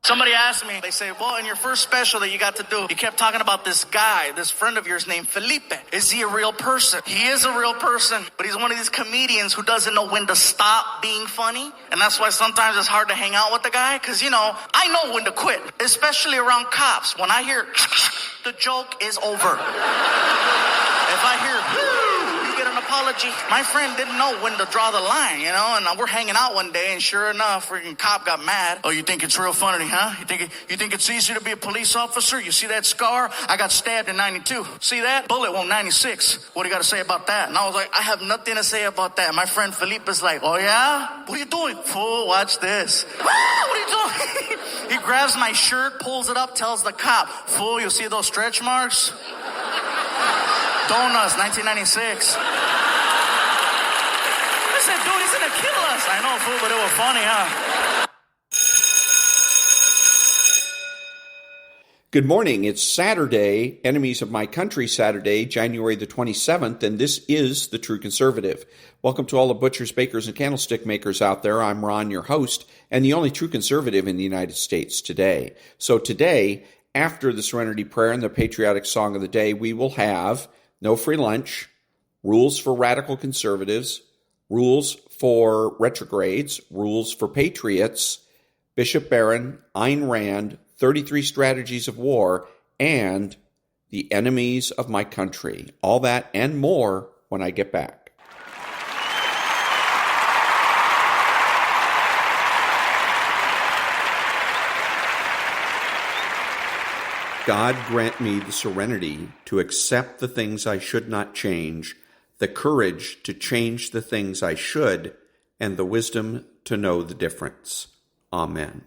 Somebody asked me, they say, well, in your first special that you got to do, you kept talking about this guy, this friend of yours named Felipe. Is he a real person? He is a real person, but he's one of these comedians who doesn't know when to stop being funny. And that's why sometimes it's hard to hang out with the guy, because, I know when to quit, especially around cops. When I hear, the joke is over. If I hear, you get an apology. My friend didn't know when to draw the line, and we're hanging out one day, and sure enough, freaking cop got mad. Oh, you think it's real funny, huh? You think it's easy to be a police officer? You see that scar? I got stabbed in 92. See that? Bullet wound 96. What do you got to say about that? And I was like, I have nothing to say about that. My friend Felipe is like, oh yeah? What are you doing? Fool, watch this. What are you doing? He grabs my shirt, pulls it up, tells the cop, fool, you see those stretch marks? Donuts, 1996. I said, dude, he's gonna kill us. I know, fool, but it was funny, huh? Good morning. It's Saturday, Enemies of My Country Saturday, January the 27th, and this is The True Conservative. Welcome to all the butchers, bakers, and candlestick makers out there. I'm Ron, your host, and the only true conservative in the United States today. So today, after the Serenity Prayer and the patriotic song of the day, we will have no free lunch, rules for radical conservatives, rules for retrogrades, rules for patriots, Bishop Barron, Ayn Rand, 33 strategies of war, and the enemies of my country. All that and more when I get back. God grant me the serenity to accept the things I should not change, the courage to change the things I should, and the wisdom to know the difference. Amen.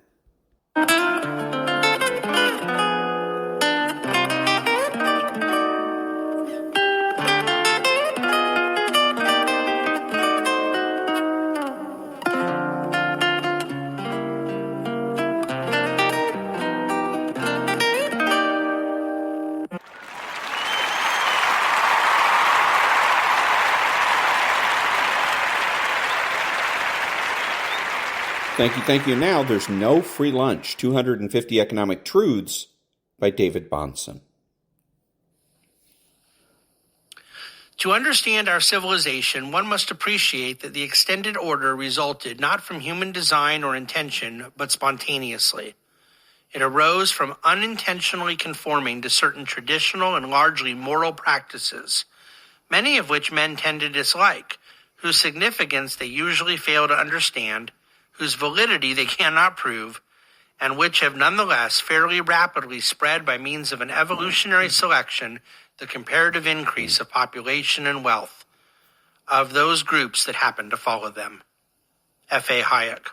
Thank you. Now, there's no free lunch. 250 Economic Truths by David Bahnsen. To understand our civilization, one must appreciate that the extended order resulted not from human design or intention, but spontaneously. It arose from unintentionally conforming to certain traditional and largely moral practices, many of which men tend to dislike, whose significance they usually fail to understand, whose validity they cannot prove, and which have nonetheless fairly rapidly spread by means of an evolutionary selection the comparative increase of population and wealth of those groups that happen to follow them. F.A. Hayek.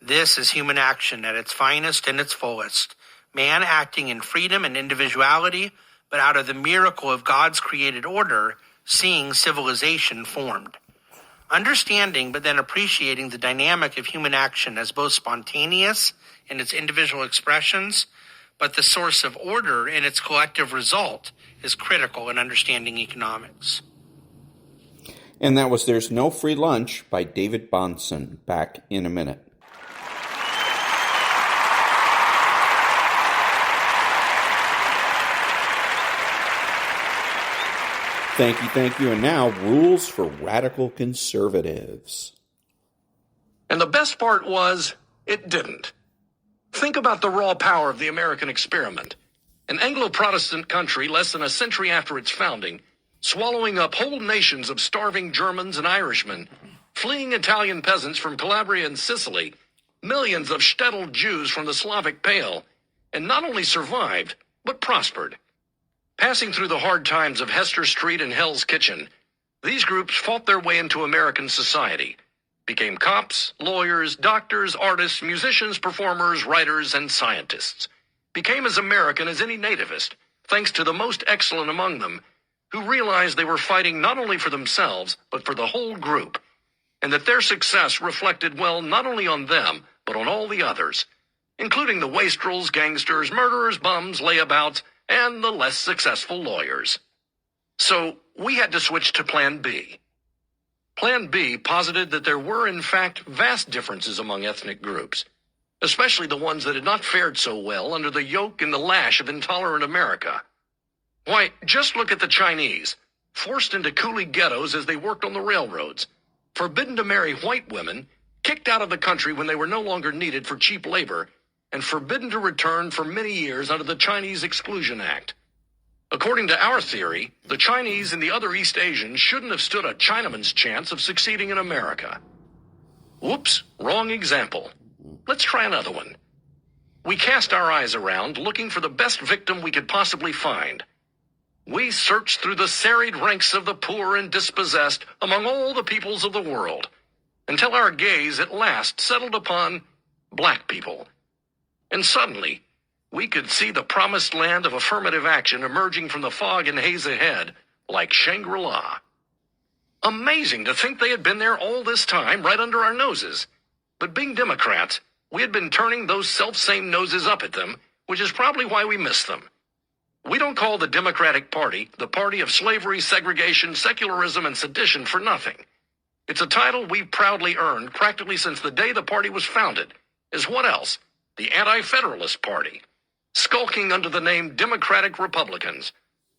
This is human action at its finest and its fullest, man acting in freedom and individuality, but out of the miracle of God's created order, seeing civilization formed. Understanding but then appreciating the dynamic of human action as both spontaneous in its individual expressions, but the source of order in its collective result is critical in understanding economics. And that was There's No Free Lunch by David Bahnsen. Back in a minute. Thank you. And now, rules for radical conservatives. And the best part was, it didn't. Think about the raw power of the American experiment. An Anglo-Protestant country less than a century after its founding, swallowing up whole nations of starving Germans and Irishmen, fleeing Italian peasants from Calabria and Sicily, millions of shtetl Jews from the Slavic Pale, and not only survived, but prospered. Passing through the hard times of Hester Street and Hell's Kitchen, these groups fought their way into American society, became cops, lawyers, doctors, artists, musicians, performers, writers, and scientists, became as American as any nativist, thanks to the most excellent among them, who realized they were fighting not only for themselves, but for the whole group, and that their success reflected well not only on them, but on all the others, including the wastrels, gangsters, murderers, bums, layabouts, and the less successful lawyers. So we had to switch to Plan B. Plan B posited that there were, in fact, vast differences among ethnic groups, especially the ones that had not fared so well under the yoke and the lash of intolerant America. Why, just look at the Chinese, forced into coolie ghettos as they worked on the railroads, forbidden to marry white women, kicked out of the country when they were no longer needed for cheap labor, and forbidden to return for many years under the Chinese Exclusion Act. According to our theory, the Chinese and the other East Asians shouldn't have stood a Chinaman's chance of succeeding in America. Whoops, wrong example. Let's try another one. We cast our eyes around looking for the best victim we could possibly find. We searched through the serried ranks of the poor and dispossessed among all the peoples of the world, until our gaze at last settled upon black people. And suddenly, we could see the promised land of affirmative action emerging from the fog and haze ahead, like Shangri-La. Amazing to think they had been there all this time, right under our noses. But being Democrats, we had been turning those self-same noses up at them, which is probably why we missed them. We don't call the Democratic Party the party of slavery, segregation, secularism, and sedition for nothing. It's a title we've proudly earned practically since the day the party was founded, as what else? The Anti-Federalist Party, skulking under the name Democratic Republicans,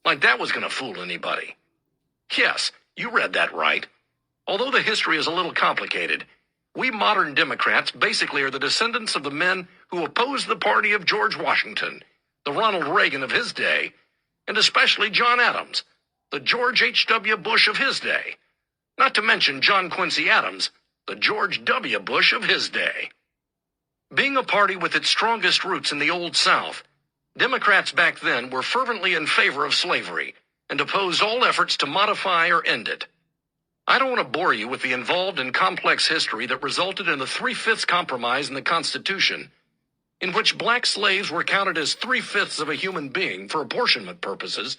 like that was going to fool anybody. Yes, you read that right. Although the history is a little complicated, we modern Democrats basically are the descendants of the men who opposed the party of George Washington, the Ronald Reagan of his day, and especially John Adams, the George H.W. Bush of his day, not to mention John Quincy Adams, the George W. Bush of his day. Being a party with its strongest roots in the Old South, Democrats back then were fervently in favor of slavery and opposed all efforts to modify or end it. I don't want to bore you with the involved and complex history that resulted in the 3/5 compromise in the Constitution, in which black slaves were counted as 3/5 of a human being for apportionment purposes,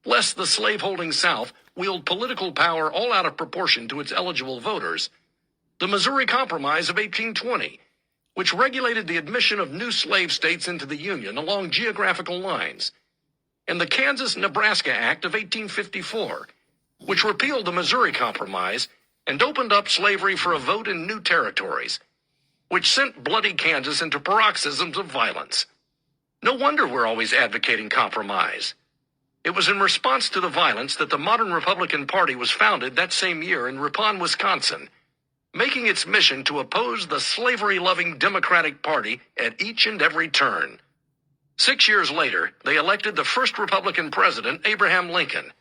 lest the slaveholding South wield political power all out of proportion to its eligible voters, the Missouri Compromise of 1820, which regulated the admission of new slave states into the Union along geographical lines, and the Kansas-Nebraska Act of 1854, which repealed the Missouri Compromise and opened up slavery for a vote in new territories, which sent bloody Kansas into paroxysms of violence. No wonder we're always advocating compromise. It was in response to the violence that the modern Republican Party was founded that same year in Ripon, Wisconsin, making its mission to oppose the slavery-loving Democratic Party at each and every turn. 6 years later, they elected the first Republican president, Abraham Lincoln,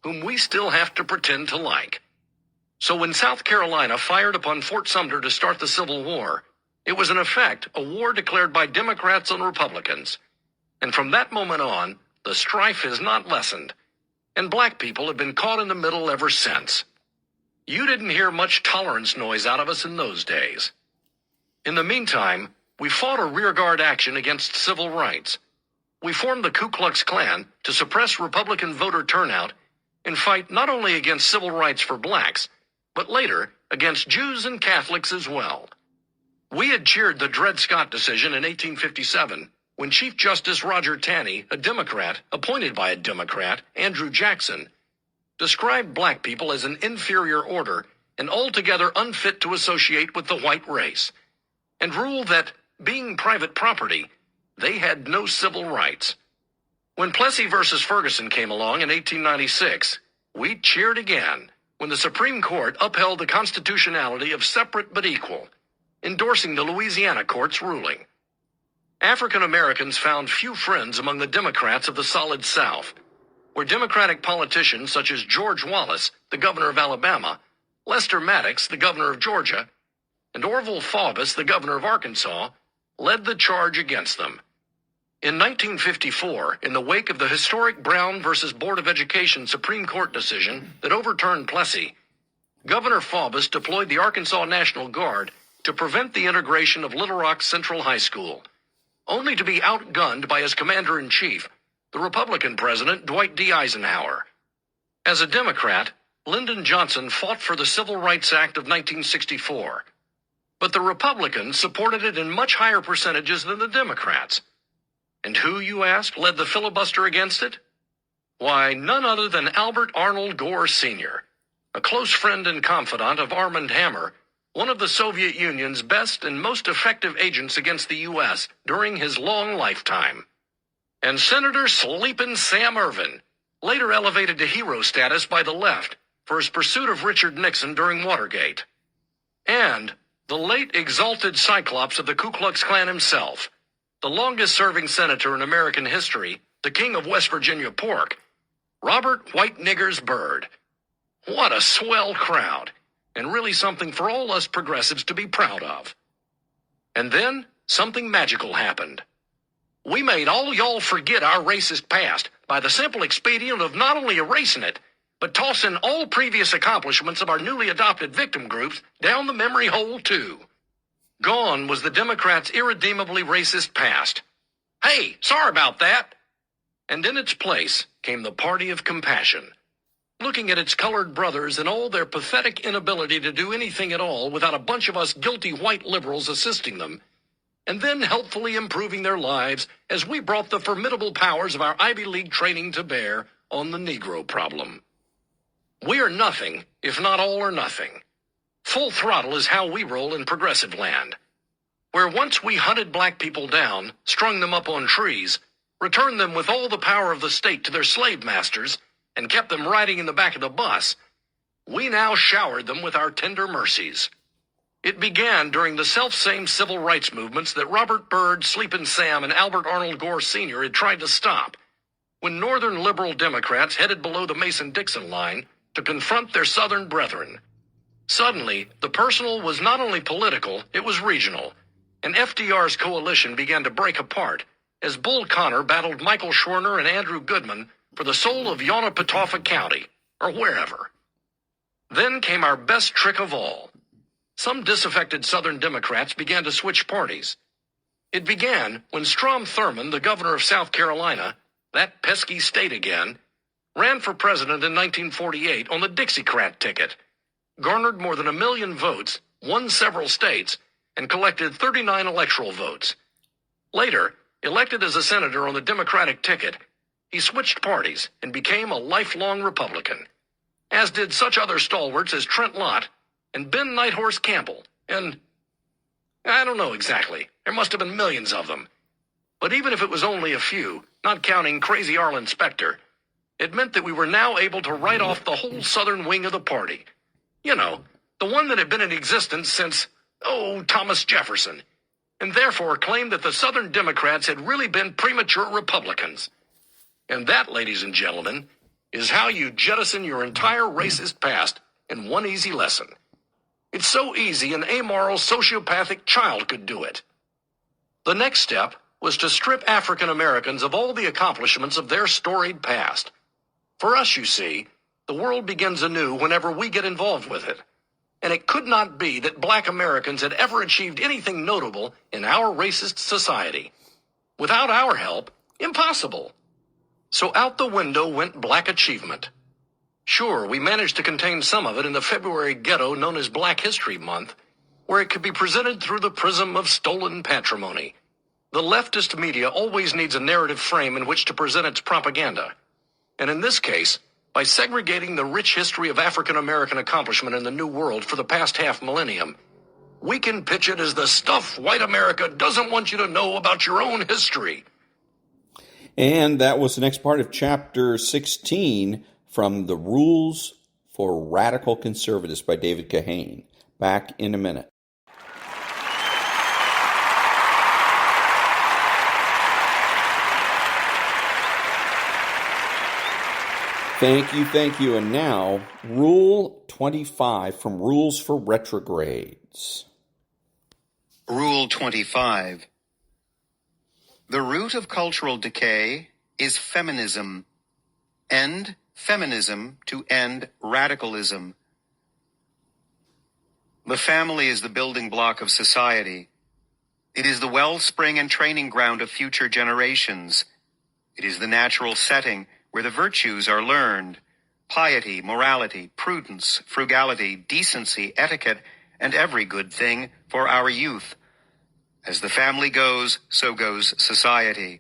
whom we still have to pretend to like. So when South Carolina fired upon Fort Sumter to start the Civil War, it was in effect a war declared by Democrats on Republicans. And from that moment on, the strife has not lessened, and black people have been caught in the middle ever since. You didn't hear much tolerance noise out of us in those days. In the meantime, we fought a rearguard action against civil rights. We formed the Ku Klux Klan to suppress Republican voter turnout and fight not only against civil rights for blacks, but later against Jews and Catholics as well. We had cheered the Dred Scott decision in 1857 when Chief Justice Roger Taney, a Democrat appointed by a Democrat, Andrew Jackson, described black people as an inferior order and altogether unfit to associate with the white race, and ruled that, being private property, they had no civil rights. When Plessy versus Ferguson came along in 1896, we cheered again when the Supreme Court upheld the constitutionality of separate but equal, endorsing the Louisiana court's ruling. African Americans found few friends among the Democrats of the Solid South, where Democratic politicians such as George Wallace, the governor of Alabama, Lester Maddox, the governor of Georgia, and Orville Faubus, the governor of Arkansas, led the charge against them. In 1954, in the wake of the historic Brown versus Board of Education Supreme Court decision that overturned Plessy, Governor Faubus deployed the Arkansas National Guard to prevent the integration of Little Rock Central High School, only to be outgunned by his commander-in-chief, the Republican president Dwight D. Eisenhower. As a Democrat, Lyndon Johnson fought for the Civil Rights Act of 1964, but the Republicans supported it in much higher percentages than the Democrats. And who, you ask, led the filibuster against it? Why, none other than Albert Arnold Gore Sr., a close friend and confidant of Armand Hammer, one of the Soviet Union's best and most effective agents against the U.S. during his long lifetime. And Senator Sleepin' Sam Ervin, later elevated to hero status by the left for his pursuit of Richard Nixon during Watergate. And the late exalted cyclops of the Ku Klux Klan himself, the longest-serving senator in American history, the king of West Virginia pork, Robert White Niggers Byrd. What a swell crowd, and really something for all us progressives to be proud of. And then something magical happened. We made all y'all forget our racist past by the simple expedient of not only erasing it, but tossing all previous accomplishments of our newly adopted victim groups down the memory hole, too. Gone was the Democrats' irredeemably racist past. Hey, sorry about that. And in its place came the party of compassion, looking at its colored brothers and all their pathetic inability to do anything at all without a bunch of us guilty white liberals assisting them, and then helpfully improving their lives as we brought the formidable powers of our Ivy League training to bear on the Negro problem. We are nothing, if not all or nothing. Full throttle is how we roll in progressive land, where once we hunted black people down, strung them up on trees, returned them with all the power of the state to their slave masters, and kept them riding in the back of the bus, we now showered them with our tender mercies. It began during the self-same civil rights movements that Robert Byrd, Sleepin' Sam, and Albert Arnold Gore Sr. had tried to stop, when Northern liberal Democrats headed below the Mason-Dixon line to confront their Southern brethren. Suddenly, the personal was not only political, it was regional, and FDR's coalition began to break apart as Bull Connor battled Michael Schwerner and Andrew Goodman for the soul of Yonapatawpha County, or wherever. Then came our best trick of all. Some disaffected Southern Democrats began to switch parties. It began when Strom Thurmond, the governor of South Carolina, that pesky state again, ran for president in 1948 on the Dixiecrat ticket, garnered more than 1 million votes, won several states, and collected 39 electoral votes. Later, elected as a senator on the Democratic ticket, he switched parties and became a lifelong Republican, as did such other stalwarts as Trent Lott and Ben Nighthorse Campbell, and I don't know exactly. There must have been millions of them. But even if it was only a few, not counting Crazy Arlen Specter, it meant that we were now able to write off the whole southern wing of the party. You know, the one that had been in existence since, Thomas Jefferson, and therefore claimed that the Southern Democrats had really been premature Republicans. And that, ladies and gentlemen, is how you jettison your entire racist past in one easy lesson. It's so easy an amoral sociopathic child could do it. The next step was to strip African Americans of all the accomplishments of their storied past. For us, you see, the world begins anew whenever we get involved with it. And it could not be that black Americans had ever achieved anything notable in our racist society. Without our help, impossible. So out the window went black achievement. Sure, we managed to contain some of it in the February ghetto known as Black History Month, where it could be presented through the prism of stolen patrimony. The leftist media always needs a narrative frame in which to present its propaganda. And in this case, by segregating the rich history of African American accomplishment in the New World for the past half millennium, we can pitch it as the stuff white America doesn't want you to know about your own history. And that was the next part of Chapter 16 from The Rules for Radical Conservatives by David Kahane. Back in a minute. Thank you. And now, Rule 25 from Rules for Retrogrades. Rule 25. The root of cultural decay is feminism. End feminism to end radicalism. The family is the building block of society. It is the wellspring and training ground of future generations. It is the natural setting where the virtues are learned: piety, morality, prudence, frugality, decency, etiquette, and every good thing for our youth. As the family goes, so goes society.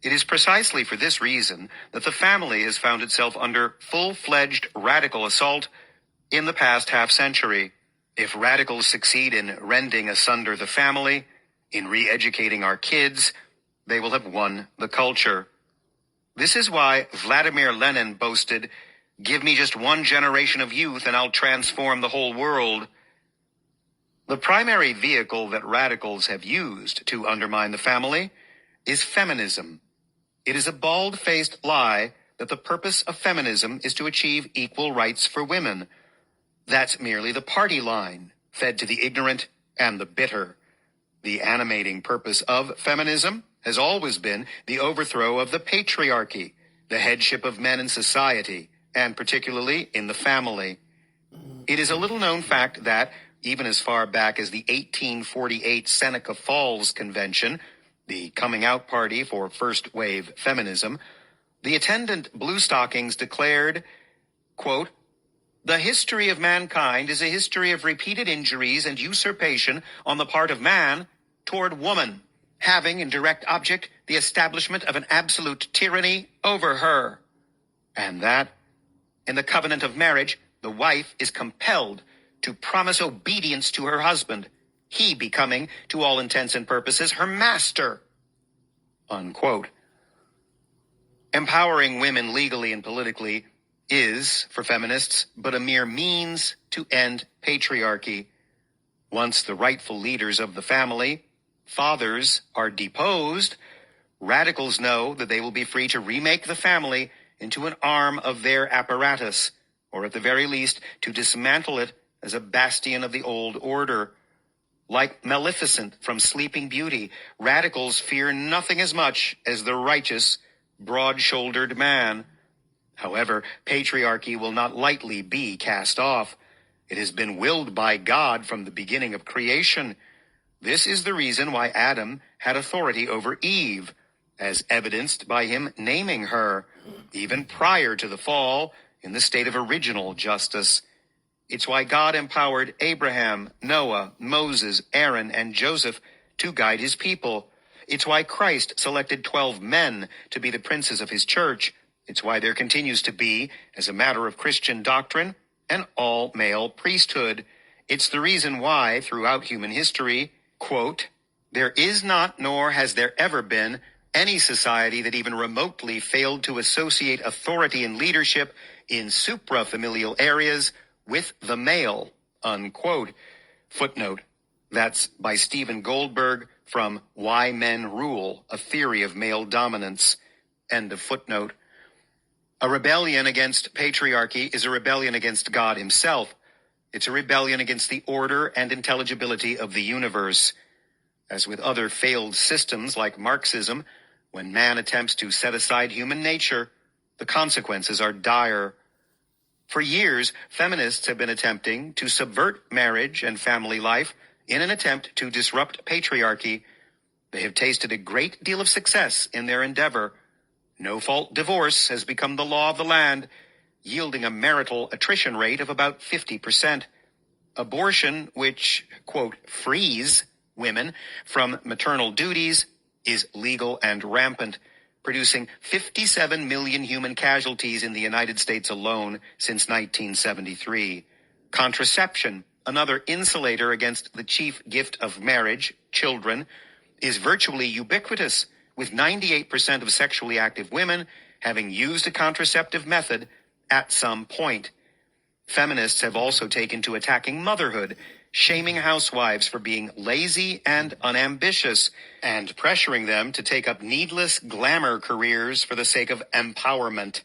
It is precisely for this reason that the family has found itself under full-fledged radical assault in the past half-century. If radicals succeed in rending asunder the family, in re-educating our kids, they will have won the culture. This is why Vladimir Lenin boasted, "Give me just one generation of youth and I'll transform the whole world." The primary vehicle that radicals have used to undermine the family is feminism. It is a bald-faced lie that the purpose of feminism is to achieve equal rights for women. That's merely the party line, fed to the ignorant and the bitter. The animating purpose of feminism has always been the overthrow of the patriarchy, the headship of men in society, and particularly in the family. It is a little-known fact that, even as far back as the 1848 Seneca Falls Convention, the coming-out party for first-wave feminism, the attendant bluestockings declared, quote, "The history of mankind is a history of repeated injuries and usurpation on the part of man toward woman, having in direct object the establishment of an absolute tyranny over her, and that, in the covenant of marriage, the wife is compelled to promise obedience to her husband, he becoming, to all intents and purposes, her master." Unquote. Empowering women legally and politically is, for feminists, but a mere means to end patriarchy. Once the rightful leaders of the family, fathers, are deposed, radicals know that they will be free to remake the family into an arm of their apparatus, or at the very least to dismantle it as a bastion of the old order. Like Maleficent from Sleeping Beauty, radicals fear nothing as much as the righteous, broad-shouldered man. However, patriarchy will not lightly be cast off. It has been willed by God from the beginning of creation. This is the reason why Adam had authority over Eve, as evidenced by him naming her, even prior to the fall, in the state of original justice. It's why God empowered Abraham, Noah, Moses, Aaron, and Joseph to guide his people. It's why Christ selected 12 men to be the princes of his church. It's why there continues to be, as a matter of Christian doctrine, an all-male priesthood. It's the reason why, throughout human history, quote, "There is not, nor has there ever been, any society that even remotely failed to associate authority and leadership in suprafamilial areas with the male," unquote. Footnote. That's by Stephen Goldberg from Why Men Rule, A Theory of Male Dominance. End of footnote. A rebellion against patriarchy is a rebellion against God himself. It's a rebellion against the order and intelligibility of the universe. As with other failed systems like Marxism, when man attempts to set aside human nature, the consequences are dire. For years, feminists have been attempting to subvert marriage and family life in an attempt to disrupt patriarchy. They have tasted a great deal of success in their endeavor. No-fault divorce has become the law of the land, yielding a marital attrition rate of about 50%. Abortion, which, quote, frees women from maternal duties, is legal and rampant, producing 57 million human casualties in the United States alone since 1973. Contraception, another insulator against the chief gift of marriage, children, is virtually ubiquitous, with 98% of sexually active women having used a contraceptive method at some point. Feminists have also taken to attacking motherhood, shaming housewives for being lazy and unambitious, and pressuring them to take up needless glamour careers for the sake of empowerment.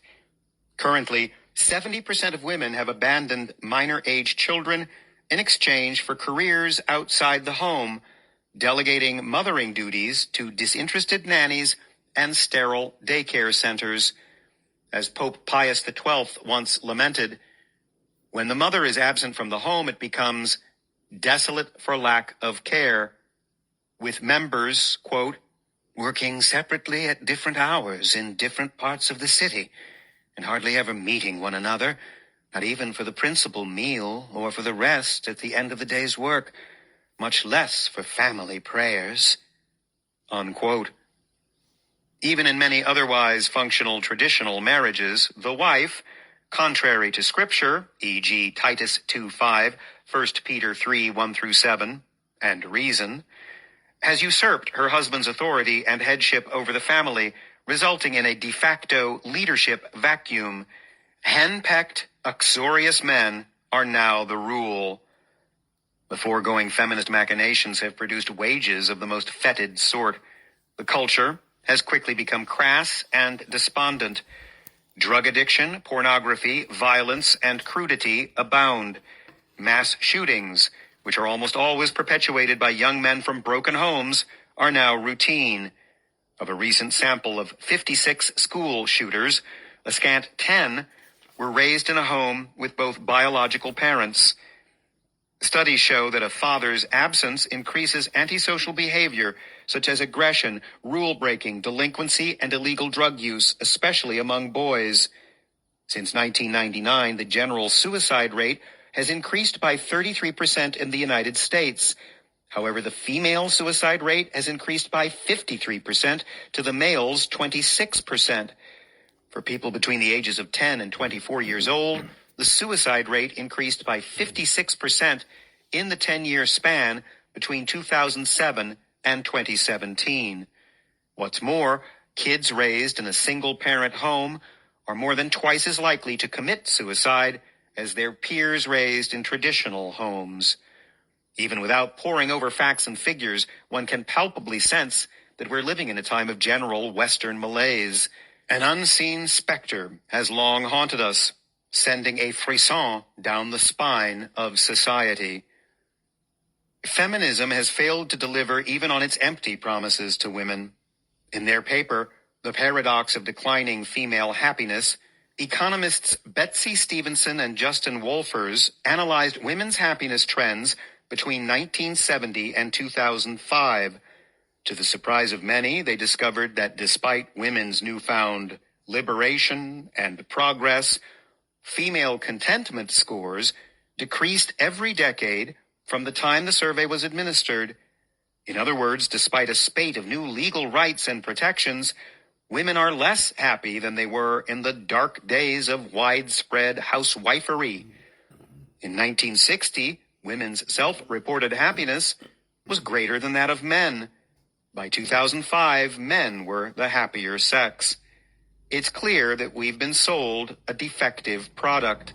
Currently, 70% of women have abandoned minor-age children in exchange for careers outside the home, delegating mothering duties to disinterested nannies and sterile daycare centers. As Pope Pius XII once lamented, when the mother is absent from the home, it becomes desolate for lack of care, with members, quote, working separately at different hours in different parts of the city, and hardly ever meeting one another, not even for the principal meal or for the rest at the end of the day's work, much less for family prayers, unquote. Even in many otherwise functional traditional marriages, the wife, contrary to Scripture, e.g. Titus 2:5, 1 Peter 3:1-7, and reason, has usurped her husband's authority and headship over the family, resulting in a de facto leadership vacuum. Hen-pecked, uxorious men are now the rule. The foregoing feminist machinations have produced wages of the most fetid sort. The culture has quickly become crass and despondent. Drug addiction, pornography, violence, and crudity abound. Mass shootings, which are almost always perpetuated by young men from broken homes, are now routine. Of a recent sample of 56 school shooters, a scant 10 were raised in a home with both biological parents. Studies show that a father's absence increases antisocial behavior, such as aggression, rule-breaking, delinquency, and illegal drug use, especially among boys. Since 1999, the general suicide rate has increased by 33% in the United States. However, the female suicide rate has increased by 53% to the male's 26%. For people between the ages of 10 and 24 years old, the suicide rate increased by 56% in the 10-year span between 2007 and 2017. What's more, kids raised in a single-parent home are more than twice as likely to commit suicide as their peers raised in traditional homes. Even without poring over facts and figures, one can palpably sense that we're living in a time of general Western malaise. An unseen specter has long haunted us, sending a frisson down the spine of society. Feminism has failed to deliver even on its empty promises to women. In their paper, The Paradox of Declining Female Happiness, economists Betsy Stevenson and Justin Wolfers analyzed women's happiness trends between 1970 and 2005. To the surprise of many, they discovered that despite women's newfound liberation and progress, female contentment scores decreased every decade from the time the survey was administered. In other words, despite a spate of new legal rights and protections, women are less happy than they were in the dark days of widespread housewifery. In 1960, women's self-reported happiness was greater than that of men. By 2005, men were the happier sex. It's clear that we've been sold a defective product.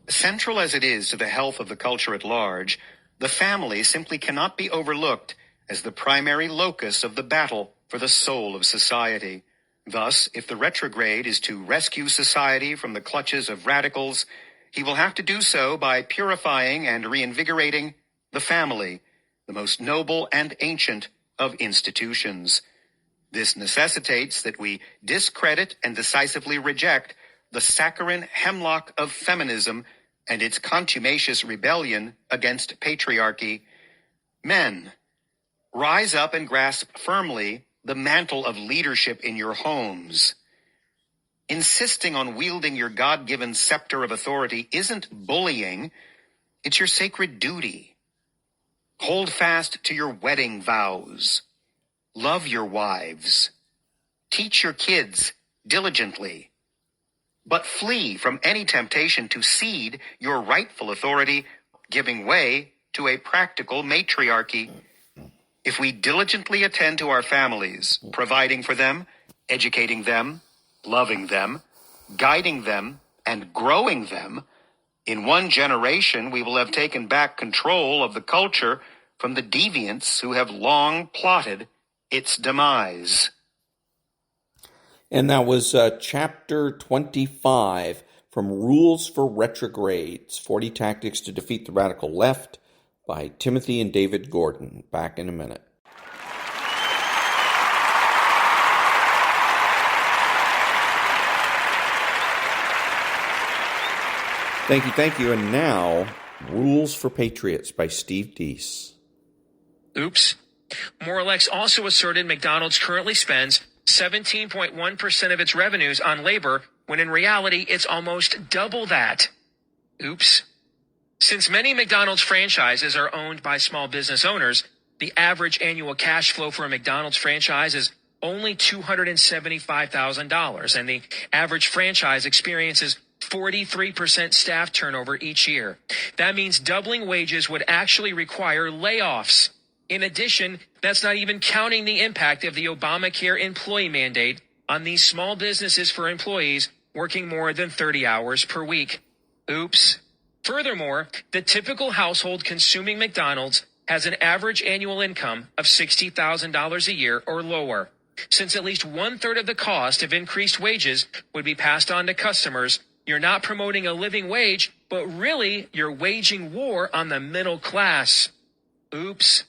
Central as it is to the health of the culture at large, the family simply cannot be overlooked as the primary locus of the battle for the soul of society. Thus, if the retrograde is to rescue society from the clutches of radicals, he will have to do so by purifying and reinvigorating the family, the most noble and ancient of institutions. This necessitates that we discredit and decisively reject the saccharine hemlock of feminism and its contumacious rebellion against patriarchy. Men, rise up and grasp firmly the mantle of leadership in your homes. Insisting on wielding your God-given scepter of authority isn't bullying, it's your sacred duty. Hold fast to your wedding vows. Love your wives. Teach your kids diligently. But flee from any temptation to cede your rightful authority, giving way to a practical matriarchy. If we diligently attend to our families, providing for them, educating them, loving them, guiding them, and growing them, in one generation we will have taken back control of the culture from the deviants who have long plotted its demise. And that was Chapter 25 from Rules for Retrogrades, 40 Tactics to Defeat the Radical Left by Timothy and David Gordon. Back in a minute. Thank you. And now, Rules for Patriots by Steve Deese. Oops. Moralex also asserted McDonald's currently spends 17.1% of its revenues on labor, when in reality it's almost double that. Oops. Since many McDonald's franchises are owned by small business owners, the average annual cash flow for a McDonald's franchise is only $275,000, and the average franchise experiences 43% staff turnover each year. That means doubling wages would actually require layoffs. In addition, that's not even counting the impact of the Obamacare employee mandate on these small businesses for employees working more than 30 hours per week. Oops. Furthermore, the typical household consuming McDonald's has an average annual income of $60,000 a year or lower. Since at least 1/3 of the cost of increased wages would be passed on to customers, you're not promoting a living wage, but really you're waging war on the middle class. Oops.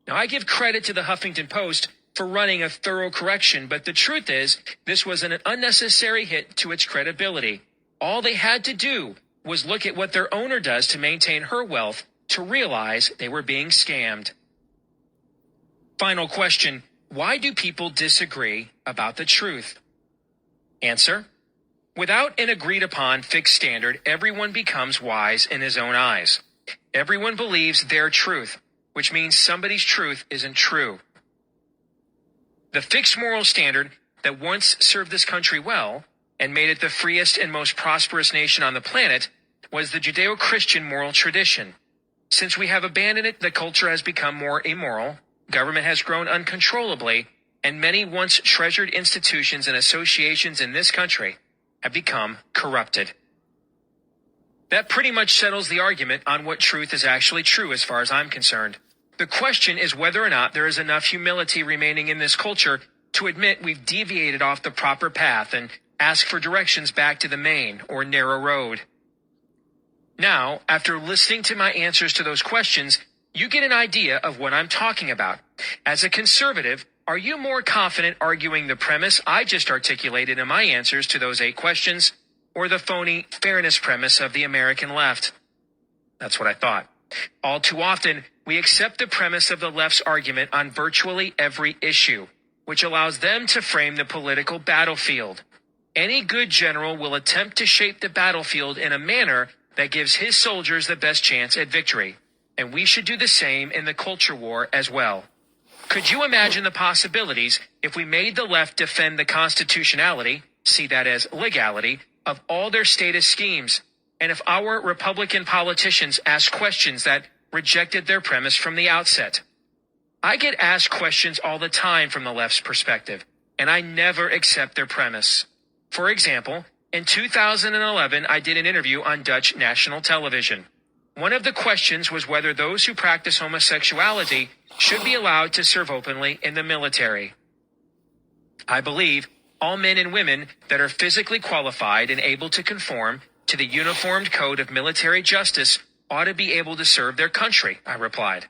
Now, I give credit to the Huffington Post for running a thorough correction, but the truth is this was an unnecessary hit to its credibility. All they had to do was look at what their owner does to maintain her wealth to realize they were being scammed. Final question. Why do people disagree about the truth? Answer. Without an agreed upon fixed standard, everyone becomes wise in his own eyes. Everyone believes their truth, which means somebody's truth isn't true. The fixed moral standard that once served this country well and made it the freest and most prosperous nation on the planet was the Judeo-Christian moral tradition. Since we have abandoned it, the culture has become more immoral, government has grown uncontrollably, and many once treasured institutions and associations in this country have become corrupted. That pretty much settles the argument on what truth is actually true as far as I'm concerned. The question is whether or not there is enough humility remaining in this culture to admit we've deviated off the proper path and ask for directions back to the main or narrow road. Now, after listening to my answers to those questions, you get an idea of what I'm talking about. As a conservative, are you more confident arguing the premise I just articulated in my answers to those 8 questions, or the phony fairness premise of the American left? That's what I thought. All too often, we accept the premise of the left's argument on virtually every issue, which allows them to frame the political battlefield. Any good general will attempt to shape the battlefield in a manner that gives his soldiers the best chance at victory. And we should do the same in the culture war as well. Could you imagine the possibilities if we made the left defend the constitutionality, see that as legality, of all their status schemes, and if our Republican politicians asked questions that rejected their premise from the outset? I get asked questions all the time from the left's perspective, and I never accept their premise. For example, in 2011, I did an interview on Dutch national television. One of the questions was whether those who practice homosexuality should be allowed to serve openly in the military. I believe all men and women that are physically qualified and able to conform to the Uniformed Code of Military Justice ought to be able to serve their country, I replied.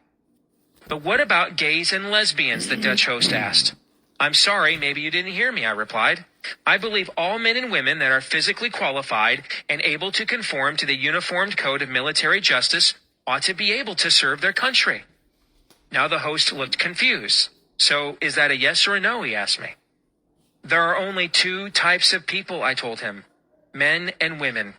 But what about gays and lesbians, the Dutch host asked. I'm sorry, maybe you didn't hear me, I replied. I believe all men and women that are physically qualified and able to conform to the Uniformed Code of Military Justice ought to be able to serve their country. Now the host looked confused. So is that a yes or a no, he asked me. There are only 2 types of people, I told him, men and women.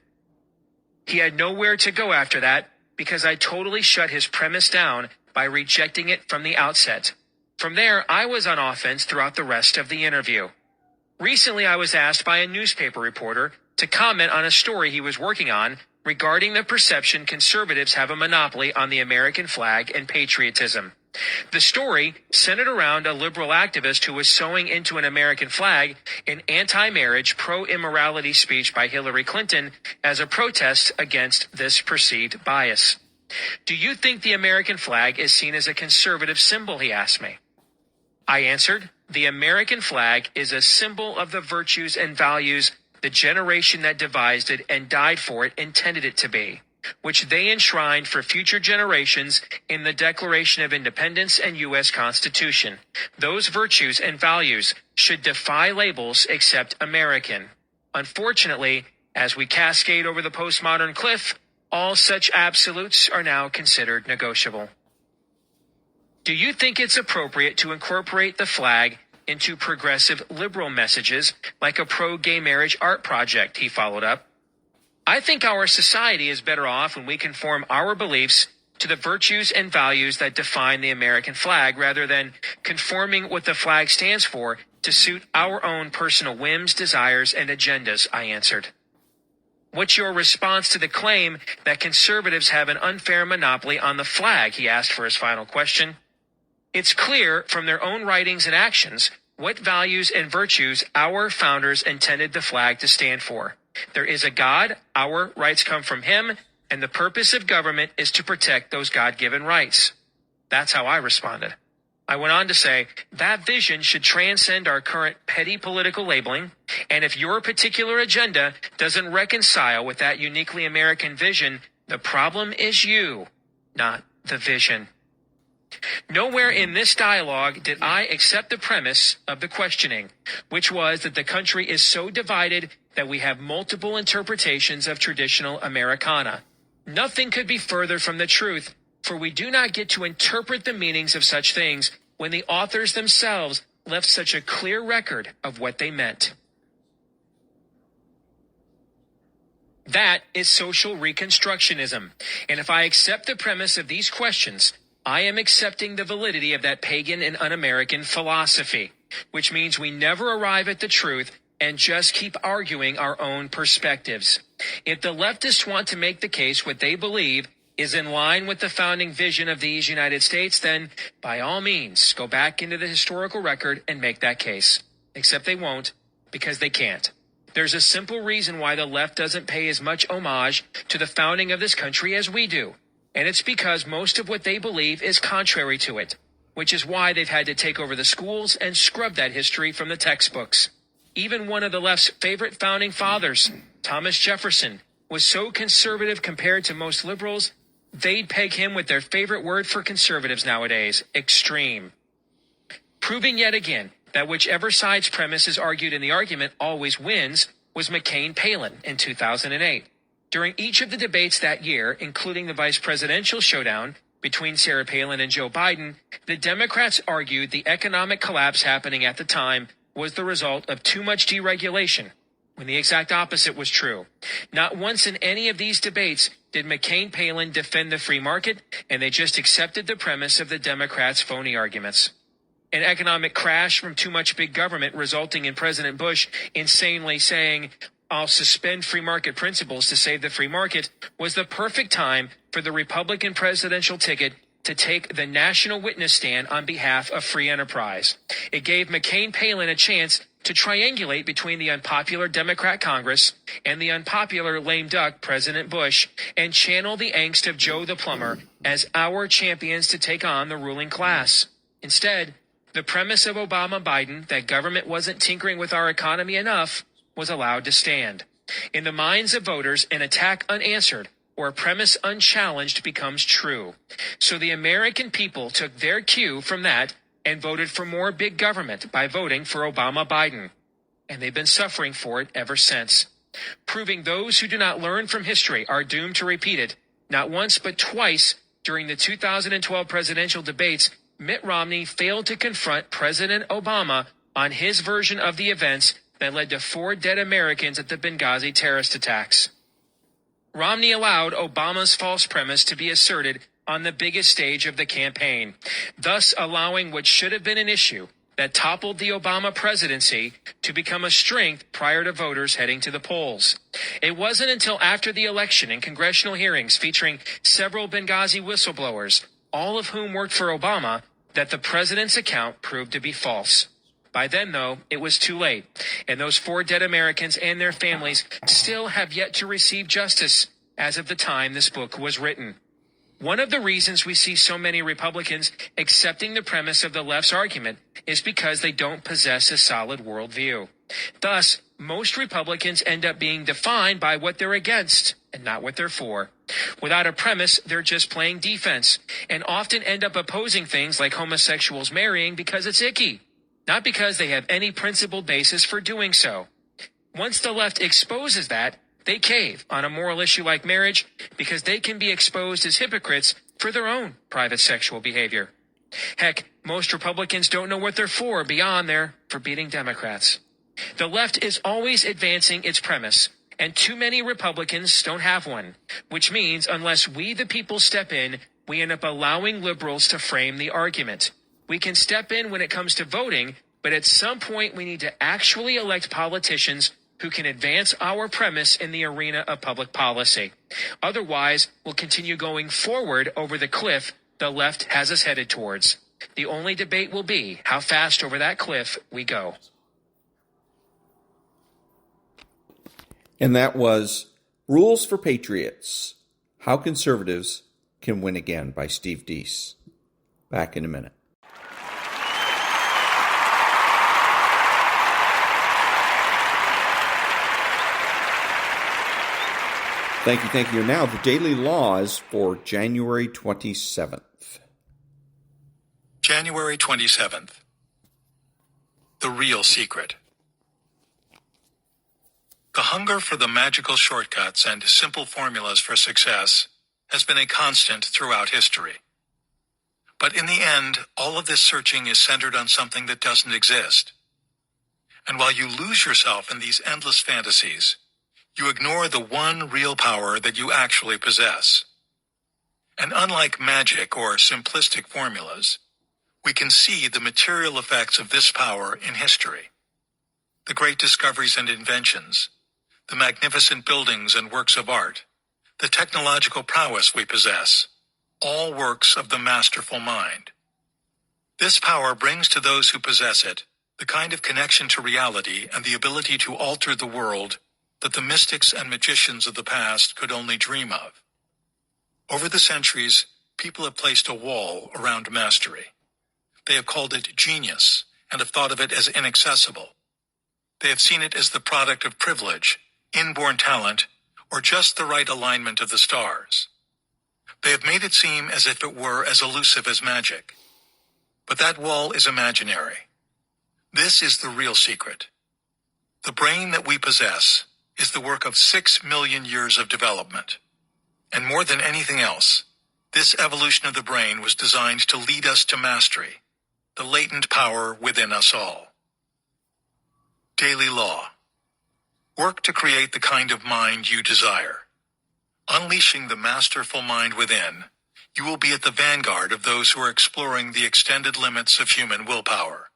He had nowhere to go after that because I totally shut his premise down by rejecting it from the outset. From there, I was on offense throughout the rest of the interview. Recently, I was asked by a newspaper reporter to comment on a story he was working on regarding the perception conservatives have a monopoly on the American flag and patriotism. The story centered around a liberal activist who was sewing into an American flag an anti-marriage, pro-immorality speech by Hillary Clinton as a protest against this perceived bias. Do you think the American flag is seen as a conservative symbol, he asked me. I answered, the American flag is a symbol of the virtues and values the generation that devised it and died for it intended it to be, which they enshrined for future generations in the Declaration of Independence and U.S. Constitution. Those virtues and values should defy labels except American. Unfortunately, as we cascade over the postmodern cliff, all such absolutes are now considered negotiable. Do you think it's appropriate to incorporate the flag into progressive liberal messages like a pro-gay marriage art project, he followed up. I think our society is better off when we conform our beliefs to the virtues and values that define the American flag rather than conforming what the flag stands for to suit our own personal whims, desires, and agendas, I answered. What's your response to the claim that conservatives have an unfair monopoly on the flag? He asked for his final question. It's clear from their own writings and actions what values and virtues our founders intended the flag to stand for. There is a God, our rights come from him, and the purpose of government is to protect those God-given rights. That's how I responded. I went on to say, that vision should transcend our current petty political labeling, and if your particular agenda doesn't reconcile with that uniquely American vision, the problem is you, not the vision. Nowhere in this dialogue did I accept the premise of the questioning, which was that the country is so divided that we have multiple interpretations of traditional Americana. Nothing could be further from the truth, for we do not get to interpret the meanings of such things when the authors themselves left such a clear record of what they meant. That is social reconstructionism, and if I accept the premise of these questions, I am accepting the validity of that pagan and un-American philosophy, which means we never arrive at the truth and just keep arguing our own perspectives. If the leftists want to make the case what they believe is in line with the founding vision of these United States, then by all means, go back into the historical record and make that case. Except they won't, because they can't. There's a simple reason why the left doesn't pay as much homage to the founding of this country as we do. And it's because most of what they believe is contrary to it, which is why they've had to take over the schools and scrub that history from the textbooks. Even one of the left's favorite founding fathers, Thomas Jefferson, was so conservative compared to most liberals, they'd peg him with their favorite word for conservatives nowadays, extreme. Proving yet again that whichever side's premise is argued in the argument always wins was McCain-Palin in 2008. During each of the debates that year, including the vice presidential showdown between Sarah Palin and Joe Biden, the Democrats argued the economic collapse happening at the time was the result of too much deregulation, when the exact opposite was true. Not once in any of these debates did McCain-Palin defend the free market, and they just accepted the premise of the Democrats' phony arguments. An economic crash from too much big government resulting in President Bush insanely saying, "I'll suspend free market principles to save the free market," was the perfect time for the Republican presidential ticket to take the national witness stand on behalf of free enterprise. It gave McCain-Palin a chance to triangulate between the unpopular Democrat Congress and the unpopular lame duck President Bush and channel the angst of Joe the plumber as our champions to take on the ruling class. Instead, the premise of Obama-Biden that government wasn't tinkering with our economy enough was allowed to stand. In the minds of voters, an attack unanswered or a premise unchallenged becomes true. So the American people took their cue from that and voted for more big government by voting for Obama-Biden. And they've been suffering for it ever since. Proving those who do not learn from history are doomed to repeat it. Not once but twice during the 2012 presidential debates, Mitt Romney failed to confront President Obama on his version of the events that led to 4 dead Americans at the Benghazi terrorist attacks. Romney allowed Obama's false premise to be asserted on the biggest stage of the campaign, thus allowing what should have been an issue that toppled the Obama presidency to become a strength prior to voters heading to the polls. It wasn't until after the election and congressional hearings featuring several Benghazi whistleblowers, all of whom worked for Obama, that the president's account proved to be false. By then, though, it was too late, and those 4 dead Americans and their families still have yet to receive justice as of the time this book was written. One of the reasons we see so many Republicans accepting the premise of the left's argument is because they don't possess a solid worldview. Thus, most Republicans end up being defined by what they're against and not what they're for. Without a premise, they're just playing defense and often end up opposing things like homosexuals marrying because it's icky, not because they have any principled basis for doing so. Once the left exposes that, they cave on a moral issue like marriage because they can be exposed as hypocrites for their own private sexual behavior. Heck, most Republicans don't know what they're for beyond their beating Democrats. The left is always advancing its premise, and too many Republicans don't have one, which means unless we the people step in, we end up allowing liberals to frame the argument. We can step in when it comes to voting, but at some point we need to actually elect politicians who can advance our premise in the arena of public policy. Otherwise, we'll continue going forward over the cliff the left has us headed towards. The only debate will be how fast over that cliff we go. And that was Rules for Patriots, How Conservatives Can Win Again by Steve Deese. Back in a minute. Thank you. Now, the daily laws for January 27th. January 27th. The real secret. The hunger for the magical shortcuts and simple formulas for success has been a constant throughout history. But in the end, all of this searching is centered on something that doesn't exist. And while you lose yourself in these endless fantasies, you ignore the one real power that you actually possess. And unlike magic or simplistic formulas, we can see the material effects of this power in history. The great discoveries and inventions, the magnificent buildings and works of art, the technological prowess we possess, all works of the masterful mind. This power brings to those who possess it the kind of connection to reality and the ability to alter the world that the mystics and magicians of the past could only dream of. Over the centuries, people have placed a wall around mastery. They have called it genius and have thought of it as inaccessible. They have seen it as the product of privilege, inborn talent, or just the right alignment of the stars. They have made it seem as if it were as elusive as magic. But that wall is imaginary. This is the real secret. The brain that we possess is the work of 6 million years of development. And more than anything else, this evolution of the brain was designed to lead us to mastery, the latent power within us all. Daily law. Work to create the kind of mind you desire. Unleashing the masterful mind within, you will be at the vanguard of those who are exploring the extended limits of human willpower.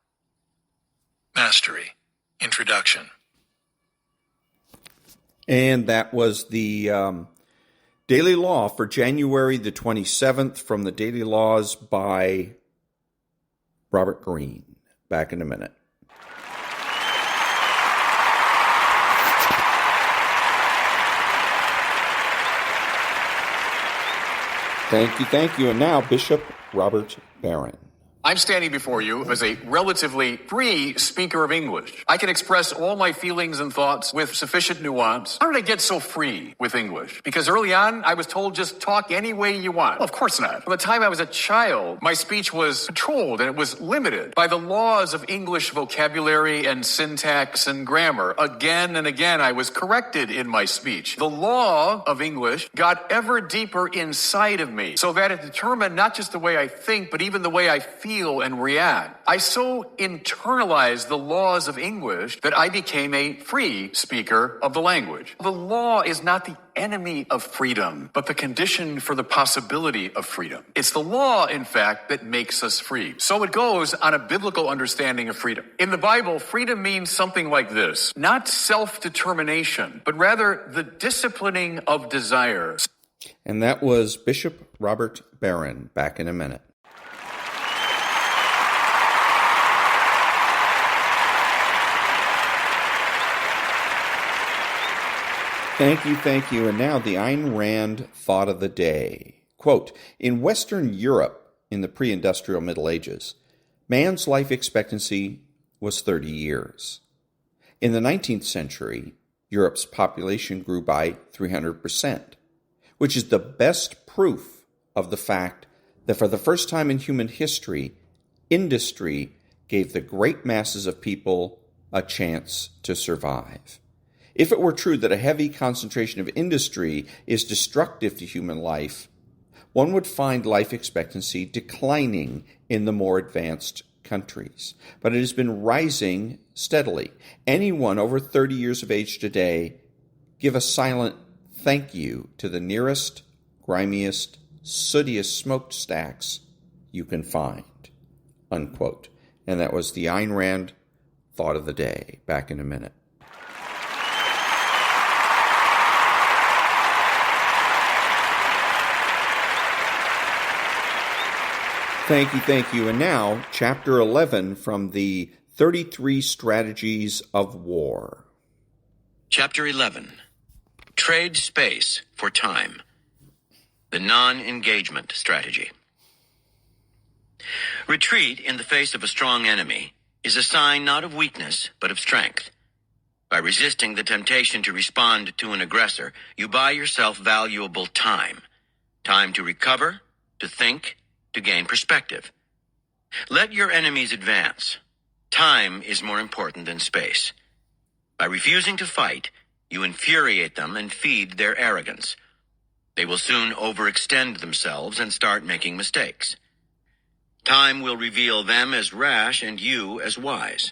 Mastery. Introduction. And that was the Daily Law for January the 27th from the Daily Laws by Robert Greene. Back in a minute. Thank you. And now, Bishop Robert Barron. I'm standing before you as a relatively free speaker of English. I can express all my feelings and thoughts with sufficient nuance. How did I get so free with English? Because early on, I was told just talk any way you want. Well, of course not. From the time I was a child, my speech was controlled and it was limited by the laws of English vocabulary and syntax and grammar. Again and again, I was corrected in my speech. The law of English got ever deeper inside of me so that it determined not just the way I think, but even the way I feel and react. I so internalized the laws of English that I became a free speaker of the language. The law is not the enemy of freedom, but the condition for the possibility of freedom. It's the law, in fact, that makes us free. So it goes on a biblical understanding of freedom. In the Bible, freedom means something like this: not self-determination, but rather the disciplining of desire. And that was Bishop Robert Barron. Back in a minute. Thank you. And now the Ayn Rand thought of the day. Quote, in Western Europe in the pre-industrial Middle Ages, man's life expectancy was 30 years. In the 19th century, Europe's population grew by 300%, which is the best proof of the fact that for the first time in human history, industry gave the great masses of people a chance to survive. If it were true that a heavy concentration of industry is destructive to human life, one would find life expectancy declining in the more advanced countries. But it has been rising steadily. Anyone over 30 years of age today, give a silent thank you to the nearest, grimiest, sootiest smokestacks you can find. Unquote. And that was the Ayn Rand thought of the day. Back in a minute. Thank you. And now, Chapter 11 from the 33 Strategies of War. Chapter 11. Trade Space for Time. The Non-Engagement Strategy. Retreat in the face of a strong enemy is a sign not of weakness, but of strength. By resisting the temptation to respond to an aggressor, you buy yourself valuable time. Time to recover, to think, to gain perspective. Let your enemies advance. Time is more important than space. By refusing to fight, you infuriate them and feed their arrogance. They will soon overextend themselves and start making mistakes. Time will reveal them as rash and you as wise.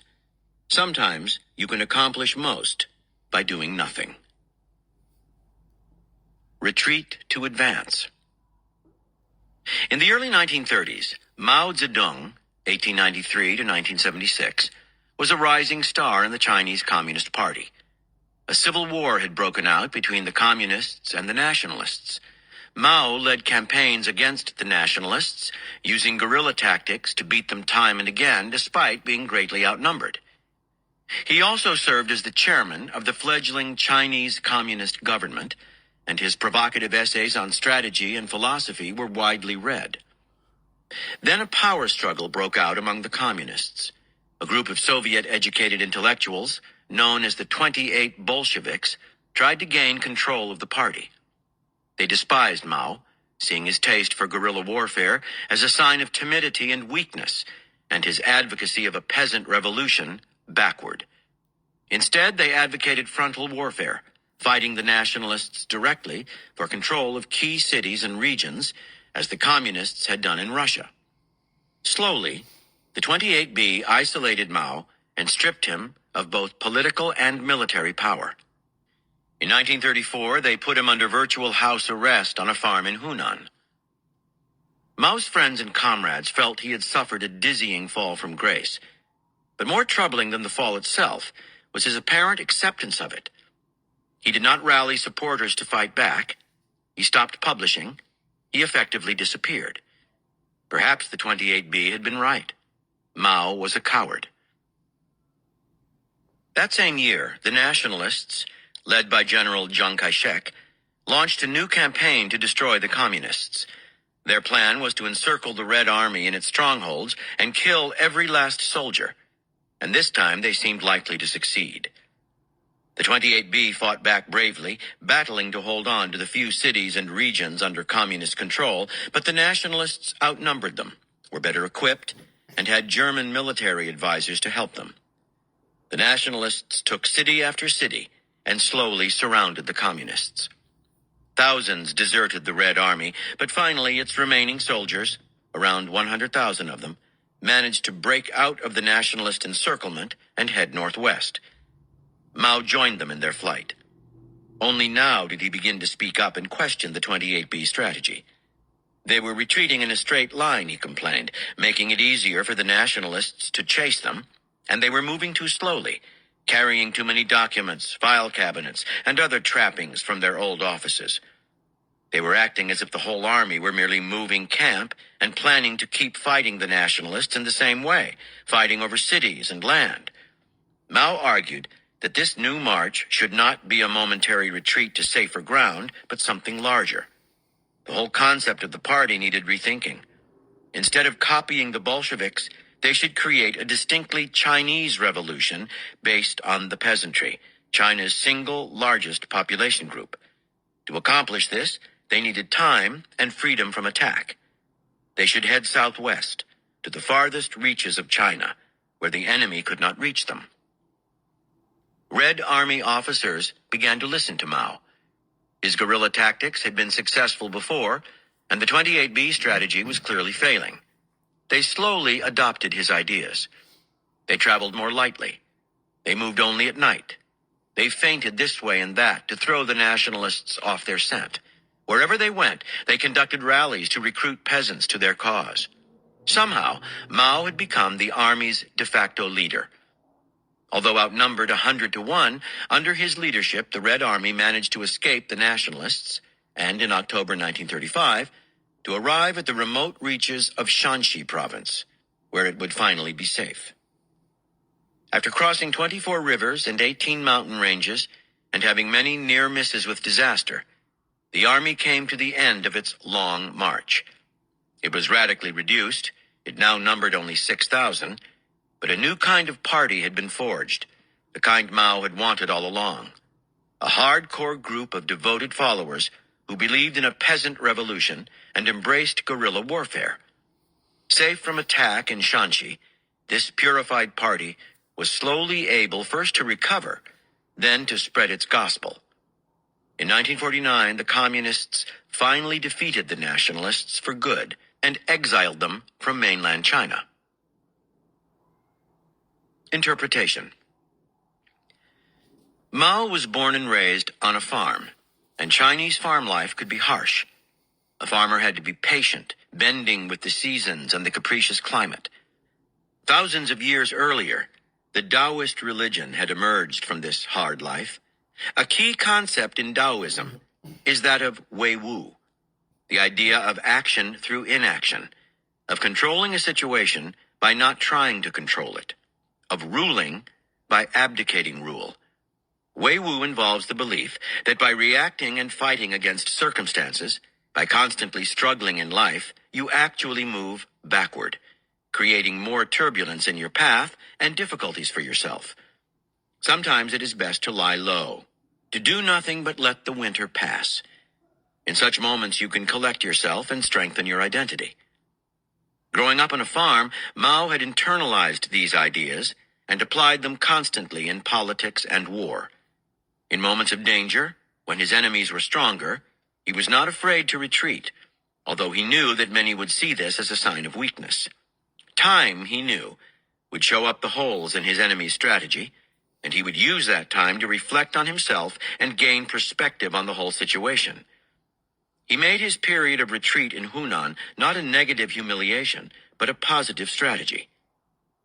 Sometimes you can accomplish most by doing nothing. Retreat to advance. In the early 1930s, Mao Zedong, 1893 to 1976, was a rising star in the Chinese Communist Party. A civil war had broken out between the Communists and the Nationalists. Mao led campaigns against the Nationalists, using guerrilla tactics to beat them time and again, despite being greatly outnumbered. He also served as the chairman of the fledgling Chinese Communist government, and his provocative essays on strategy and philosophy were widely read. Then a power struggle broke out among the Communists. A group of Soviet-educated intellectuals, known as the 28 Bolsheviks, tried to gain control of the party. They despised Mao, seeing his taste for guerrilla warfare as a sign of timidity and weakness, and his advocacy of a peasant revolution backward. Instead, they advocated frontal warfare, fighting the Nationalists directly for control of key cities and regions, as the Communists had done in Russia. Slowly, the 28B isolated Mao and stripped him of both political and military power. In 1934, they put him under virtual house arrest on a farm in Hunan. Mao's friends and comrades felt he had suffered a dizzying fall from grace. But more troubling than the fall itself was his apparent acceptance of it. He did not rally supporters to fight back. He stopped publishing. He effectively disappeared. Perhaps the 28B had been right. Mao was a coward. That same year, the Nationalists, led by General Chiang Kai-shek, launched a new campaign to destroy the Communists. Their plan was to encircle the Red Army in its strongholds and kill every last soldier. And this time they seemed likely to succeed. The 28B fought back bravely, battling to hold on to the few cities and regions under communist control, but the Nationalists outnumbered them, were better equipped, and had German military advisors to help them. The Nationalists took city after city and slowly surrounded the Communists. Thousands deserted the Red Army, but finally its remaining soldiers, around 100,000 of them, managed to break out of the Nationalist encirclement and head northwest. Mao joined them in their flight. Only now did he begin to speak up and question the 28B strategy. They were retreating in a straight line, he complained, making it easier for the Nationalists to chase them, and they were moving too slowly, carrying too many documents, file cabinets, and other trappings from their old offices. They were acting as if the whole army were merely moving camp and planning to keep fighting the Nationalists in the same way, fighting over cities and land. Mao argued that this new march should not be a momentary retreat to safer ground, but something larger. The whole concept of the party needed rethinking. Instead of copying the Bolsheviks, they should create a distinctly Chinese revolution based on the peasantry, China's single largest population group. To accomplish this, they needed time and freedom from attack. They should head southwest, to the farthest reaches of China, where the enemy could not reach them. Red Army officers began to listen to Mao. His guerrilla tactics had been successful before, and the 28B strategy was clearly failing. They slowly adopted his ideas. They traveled more lightly. They moved only at night. They feinted this way and that to throw the Nationalists off their scent. Wherever they went, they conducted rallies to recruit peasants to their cause. Somehow, Mao had become the army's de facto leader. Although outnumbered 100 to 1, under his leadership, the Red Army managed to escape the Nationalists, and in October 1935, to arrive at the remote reaches of Shanxi province, where it would finally be safe. After crossing 24 rivers and 18 mountain ranges, and having many near misses with disaster, the army came to the end of its long march. It was radically reduced. It now numbered only 6,000, but a new kind of party had been forged, the kind Mao had wanted all along. A hardcore group of devoted followers who believed in a peasant revolution and embraced guerrilla warfare. Safe from attack in Shanxi, this purified party was slowly able first to recover, then to spread its gospel. In 1949, the communists finally defeated the nationalists for good and exiled them from mainland China. Interpretation. Mao was born and raised on a farm, and Chinese farm life could be harsh. A farmer had to be patient, bending with the seasons and the capricious climate. Thousands of years earlier, the Taoist religion had emerged from this hard life. A key concept in Taoism is that of Wei Wu, the idea of action through inaction, of controlling a situation by not trying to control it, of ruling by abdicating rule. Wei Wu involves the belief that by reacting and fighting against circumstances, by constantly struggling in life, you actually move backward, creating more turbulence in your path and difficulties for yourself. Sometimes it is best to lie low, to do nothing but let the winter pass. In such moments you can collect yourself and strengthen your identity. Growing up on a farm, Mao had internalized these ideas and applied them constantly in politics and war. In moments of danger, when his enemies were stronger, he was not afraid to retreat, although he knew that many would see this as a sign of weakness. Time, he knew, would show up the holes in his enemy's strategy, and he would use that time to reflect on himself and gain perspective on the whole situation. He made his period of retreat in Hunan not a negative humiliation, but a positive strategy.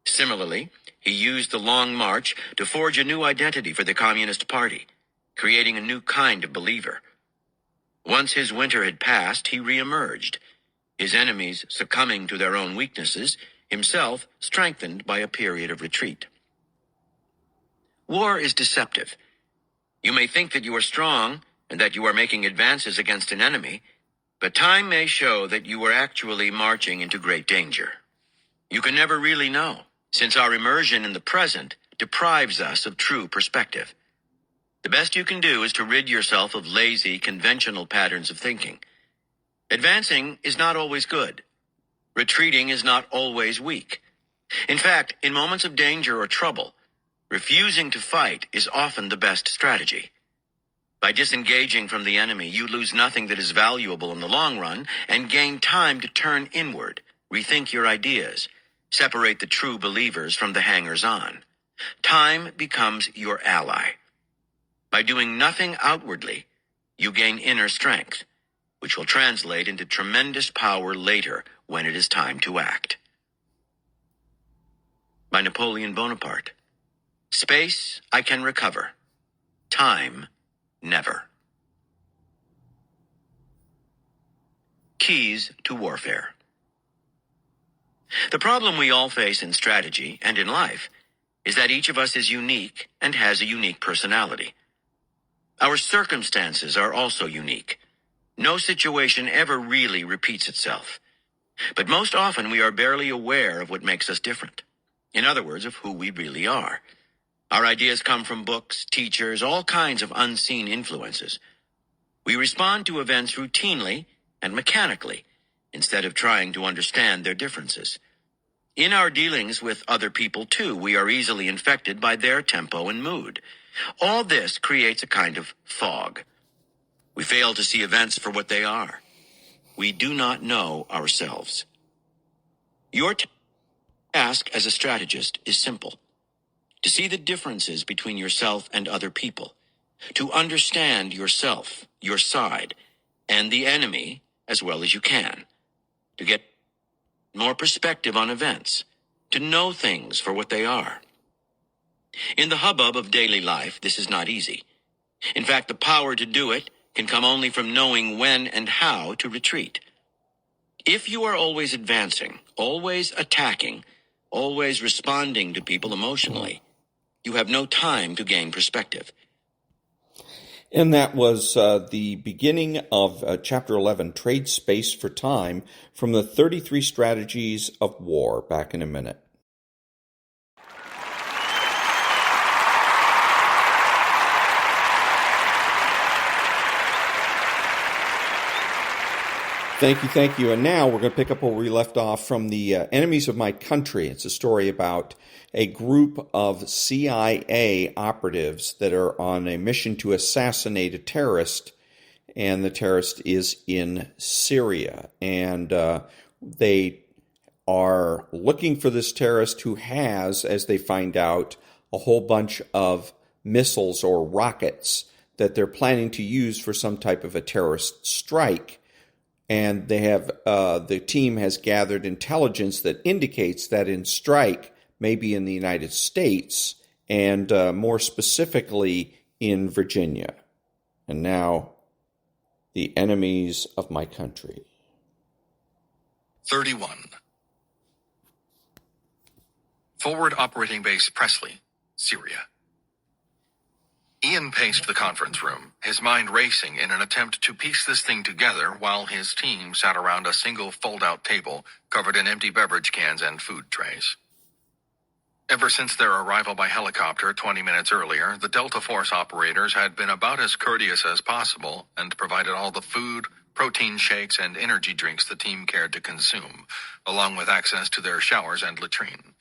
Similarly, he used the long march to forge a new identity for the Communist Party, creating a new kind of believer. Once his winter had passed, he reemerged, his enemies succumbing to their own weaknesses, himself strengthened by a period of retreat. War is deceptive. You may think that you are strong and that you are making advances against an enemy, but time may show that you are actually marching into great danger. You can never really know, since our immersion in the present deprives us of true perspective. The best you can do is to rid yourself of lazy, conventional patterns of thinking. Advancing is not always good. Retreating is not always weak. In fact, in moments of danger or trouble, refusing to fight is often the best strategy. By disengaging from the enemy, you lose nothing that is valuable in the long run and gain time to turn inward, rethink your ideas, separate the true believers from the hangers-on. Time becomes your ally. By doing nothing outwardly, you gain inner strength, which will translate into tremendous power later when it is time to act. By Napoleon Bonaparte. Space I can recover. Time, never. Keys to warfare. The problem we all face in strategy and in life is that each of us is unique and has a unique personality. Our circumstances are also unique. No situation ever really repeats itself. But most often we are barely aware of what makes us different. In other words, of who we really are. Our ideas come from books, teachers, all kinds of unseen influences. We respond to events routinely and mechanically, instead of trying to understand their differences. In our dealings with other people, too, we are easily infected by their tempo and mood. All this creates a kind of fog. We fail to see events for what they are. We do not know ourselves. Your task as a strategist is simple. To see the differences between yourself and other people. To understand yourself, your side, and the enemy as well as you can. To get more perspective on events. To know things for what they are. In the hubbub of daily life, this is not easy. In fact, the power to do it can come only from knowing when and how to retreat. If you are always advancing, always attacking, always responding to people emotionally, you have no time to gain perspective. And that was the beginning of Chapter 11, Trade Space for Time, from the 33 Strategies of War. Back in a minute. Thank you. And now we're going to pick up where we left off from the Enemies of My Country. It's a story about a group of CIA operatives that are on a mission to assassinate a terrorist, and the terrorist is in Syria. And they are looking for this terrorist who has, as they find out, a whole bunch of missiles or rockets that they're planning to use for some type of a terrorist strike. And they have the team has gathered intelligence that indicates that in strike, maybe in the United States, and more specifically in Virginia. And now, the enemies of my country. 31. Forward Operating Base Presley, Syria. Ian paced the conference room, his mind racing in an attempt to piece this thing together while his team sat around a single fold-out table covered in empty beverage cans and food trays. Ever since their arrival by helicopter 20 minutes earlier, the Delta Force operators had been about as courteous as possible and provided all the food, protein shakes, and energy drinks the team cared to consume, along with access to their showers and latrine.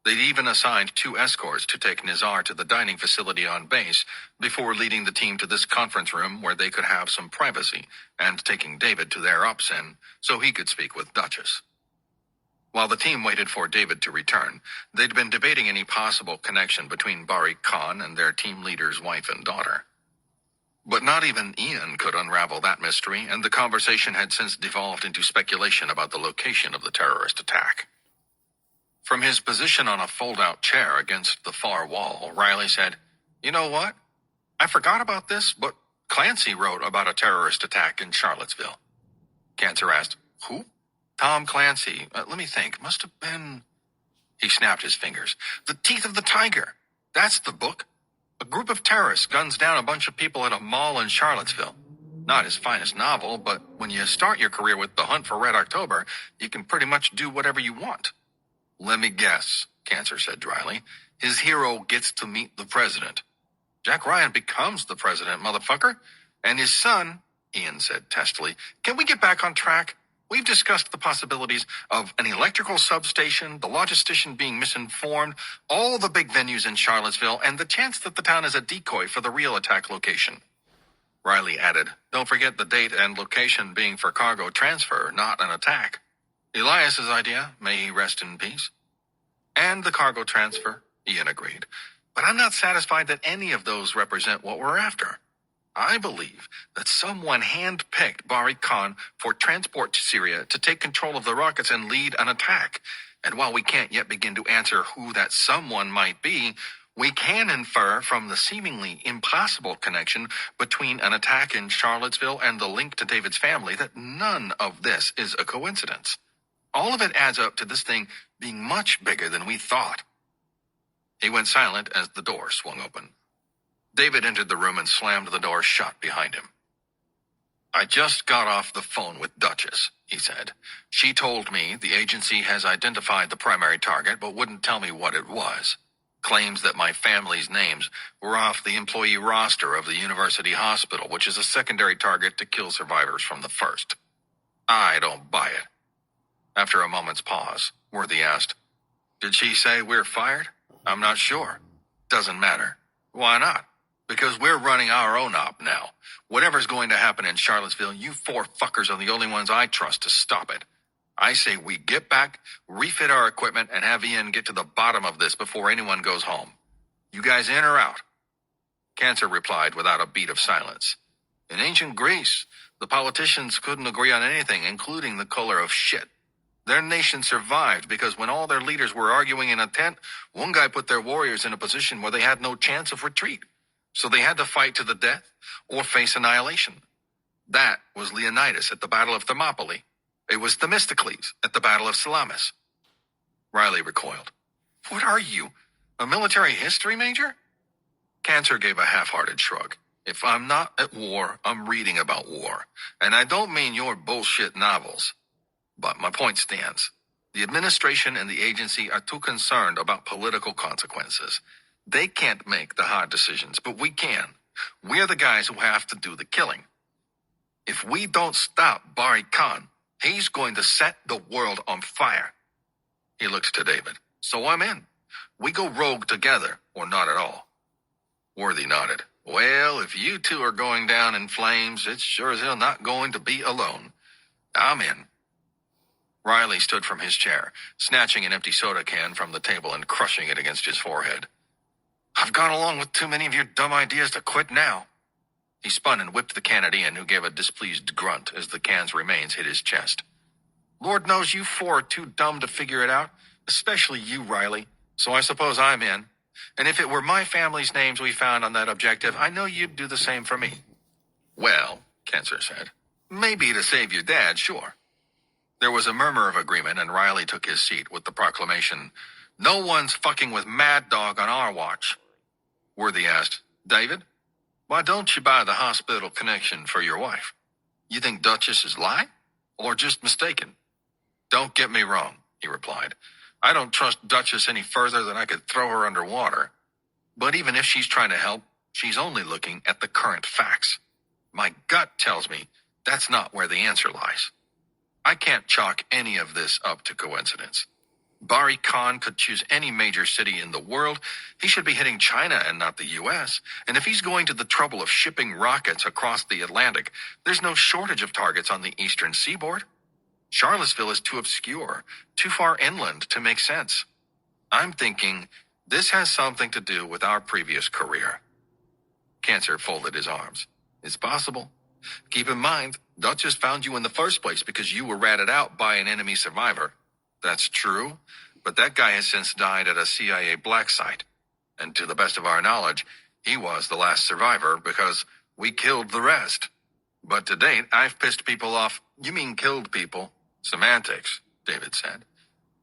They'd even assigned 2 escorts to take Nizar to the dining facility on base before leading the team to this conference room where they could have some privacy and taking David to their ops-in so he could speak with Duchess. While the team waited for David to return, they'd been debating any possible connection between Bari Khan and their team leader's wife and daughter. But not even Ian could unravel that mystery, and the conversation had since devolved into speculation about the location of the terrorist attack. From his position on a fold-out chair against the far wall, Riley said, "You know what? I forgot about this, but Clancy wrote about a terrorist attack in Charlottesville." Cancer asked, "Who?" "Tom Clancy. Let me think. Must have been..." He snapped his fingers. "The Teeth of the Tiger. That's the book. A group of terrorists guns down a bunch of people at a mall in Charlottesville. Not his finest novel, but when you start your career with The Hunt for Red October, you can pretty much do whatever you want." "Let me guess," Cancer said dryly. "His hero gets to meet the president." "Jack Ryan becomes the president, motherfucker. And his son," Ian said testily. "Can we get back on track? We've discussed the possibilities of an electrical substation, the logistician being misinformed, all the big venues in Charlottesville, and the chance that the town is a decoy for the real attack location." Riley added, "Don't forget the date and location being for cargo transfer, not an attack. Elias's idea, may he rest in peace." "And the cargo transfer," Ian agreed. "But I'm not satisfied that any of those represent what we're after. I believe that someone hand-picked Bari Khan for transport to Syria to take control of the rockets and lead an attack. And while we can't yet begin to answer who that someone might be, we can infer from the seemingly impossible connection between an attack in Charlottesville and the link to David's family that none of this is a coincidence. All of it adds up to this thing being much bigger than we thought." He went silent as the door swung open. David entered the room and slammed the door shut behind him. "I just got off the phone with Duchess," he said. "She told me the agency has identified the primary target but wouldn't tell me what it was. Claims that my family's names were off the employee roster of the university hospital, which is a secondary target to kill survivors from the first. I don't buy it." After a moment's pause, Worthy asked, "Did she say we're fired?" "I'm not sure." "Doesn't matter." "Why not?" "Because we're running our own op now. Whatever's going to happen in Charlottesville, you 4 fuckers are the only ones I trust to stop it. I say we get back, refit our equipment, and have Ian get to the bottom of this before anyone goes home. You guys in or out?" Cancer replied without a beat of silence. "In ancient Greece, the politicians couldn't agree on anything, including the color of shit. Their nation survived because when all their leaders were arguing in a tent, one guy put their warriors in a position where they had no chance of retreat. So they had to fight to the death or face annihilation. That was Leonidas at the Battle of Thermopylae. It was Themistocles at the Battle of Salamis. Riley recoiled. What are you, a military history major? Cancer gave a half-hearted shrug. If I'm not at war, I'm reading about war. And I don't mean your bullshit novels. But my point stands. The administration and the agency are too concerned about political consequences. They can't make the hard decisions, but we can. We're the guys who have to do the killing. If we don't stop Barry Khan, he's going to set the world on fire. He looked to David. So I'm in. We go rogue together, or not at all. Worthy nodded. Well, if you two are going down in flames, it's sure as hell not going to be alone. I'm in. Riley stood from his chair, snatching an empty soda can from the table and crushing it against his forehead. I've gone along with too many of your dumb ideas to quit now. He spun and whipped the can at Ian, who gave a displeased grunt as the can's remains hit his chest. Lord knows you four are too dumb to figure it out, especially you, Riley, so I suppose I'm in. And if it were my family's names we found on that objective, I know you'd do the same for me. Well, Cancer said, maybe to save your dad, sure. There was a murmur of agreement, and Riley took his seat with the proclamation, no one's fucking with Mad Dog on our watch. Worthy asked, David, why don't you buy the hospital connection for your wife? You think Duchess is lying? Or just mistaken? Don't get me wrong, he replied. I don't trust Duchess any further than I could throw her underwater. But even if she's trying to help, she's only looking at the current facts. My gut tells me that's not where the answer lies. I can't chalk any of this up to coincidence. Barry Khan could choose any major city in the world. He should be hitting China and not the U.S. And if he's going to the trouble of shipping rockets across the Atlantic, there's no shortage of targets on the eastern seaboard. Charlottesville is too obscure, too far inland to make sense. I'm thinking this has something to do with our previous career. Cancer folded his arms. It's possible. Keep in mind, Duchess found you in the first place because you were ratted out by an enemy survivor. That's true, but that guy has since died at a CIA black site. And to the best of our knowledge, he was the last survivor because we killed the rest. But to date, I've pissed people off. You mean killed people? Semantics, David said.